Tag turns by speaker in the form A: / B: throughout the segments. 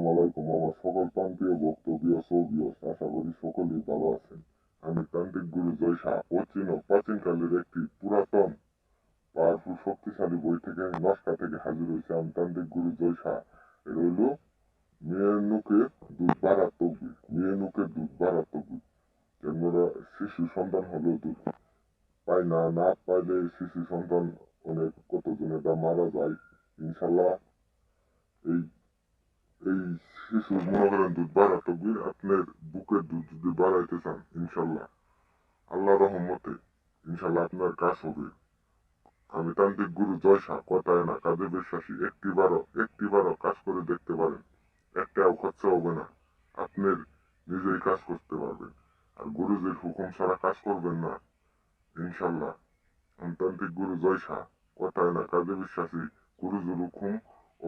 A: আলাইকুম আমার সকল প্রান্তীয় বক্তব্য সোভিয়স, আশা করি সকলেই ভালো আছেন। আমি তান্ত্রিক গুরু জয় শাহ। প্রাচীনকালের একটি পুরাতন পাওয়ারফুল শক্তিশালী বই থেকে নস্কা থেকে হাজির হয়েছে। আমি তান্ত্রিক গুরু জয় শাহ। এটা হইল মেয়ের নুকে দুধ বাড়ার তকবির। মেয়ের নুকে দুধ বাড়ার তকবির। কেননা শিশু সন্তান হলেও দুধ পায় না, না পাইলে শিশু সন্তান অনেক কতজনে মারা যায়। ইনশাল্লাহ এই এই শিশুর মনে করেন দুধ বাড়া তকবির, আপনার বুকের দুধ যদি বাড়াইতে চান ইনশাল্লাহ আল্লাহ রহমতে ইনশাল্লাহ আপনার কাজ হবে। আমি তান্ত্রিক গুরু জয় শাহ, কথায় না কাজে বিশ্বাসী। একটিবারও কাজ করে দেখতে পারেন, একটাও খরচা হবে না, আপনার নিজেই কাজ করতে পারবেন। আর গুরুজির হুকুম ছাড়া কাজ করবেন না ইনশাল্লাহ। আমি তান্ত্রিক গুরু জয় শাহ, কথায় না কাজে বিশ্বাসী। গুরুজির হুকুম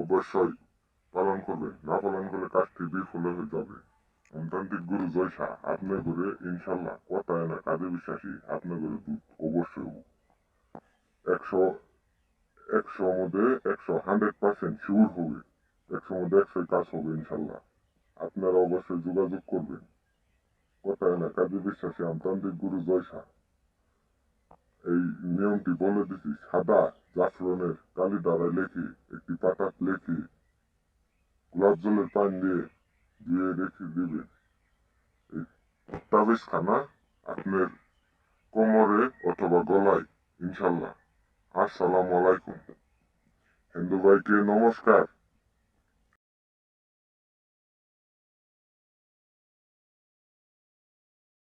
A: অবশ্যই পালন করবেন, না পালন করলে কাজটি বিফলে হয়ে যাবে। তান্ত্রিক গুরু জয় শাহ, আপনার ঘরে ইনশাল্লাহ কথায় না কাজে বিশ্বাসী। আপনার ঘরে দুধ অবশ্যই 100 মধ্যে 100% শিওর হবে। 100 মধ্যে 100 কাজ হবে ইনশাল্লাহ। আপনারা অবশ্যই যোগাযোগ করবেন। কথায় না কাজে বিশ্বাসী তান্ত্রিক গুরু জয় শাহ। এই নিয়মটি বলে দিচ্ছি, সাদা জাফরানের কালি দ্বারায় লেখে একটি পাতাত লেখে গোলাপ জলের পান দিয়ে রেখে দিবেন। তাবিজ খানা আপনার কোমরে অথবা গলায় ইনশাল্লাহ। আসসালামু আলাইকুম। হিন্দু ভাইকে নমস্কার।